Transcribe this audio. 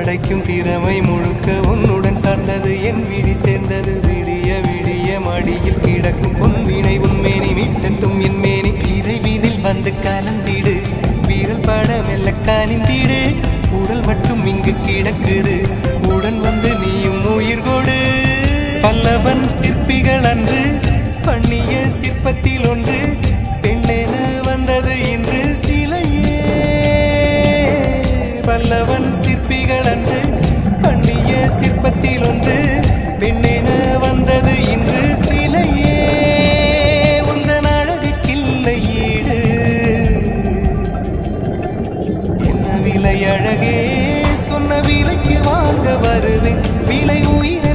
படைக்கும் திறமை முழுக்க உன்னுடன் சார்ந்தது என் விழி சேர்ந்தது விடிய விடிய மடியில் கிடக்கும் பொன்வினை உன்மேனி மீட்டட்டும் என் மேனி இறைவினில் வந்து கலந்திடு வீரல் பாட மெல்ல காணிந்திடு உடல் மட்டும் இங்கு கிடக்குது உடன் வந்து நீயும் உயிர் கொடு பல்லவன் சிற்பிகள் அன்று பண்ணிய சிற்பத்தில் ஒன்று பெண்ணென வந்தது இன்று சிலையே பல்லவன் சிற்பிகள் அன்று பண்ணிய சிற்பத்தில் ஒன்று பெண்ணென வந்தது இன்று சிலையே உந்தன் அழகுக்கில்லை ஈடு என்ன விலை அழகே சொன்ன விலைக்கு வாங்க வருவேன் விலை உயிர்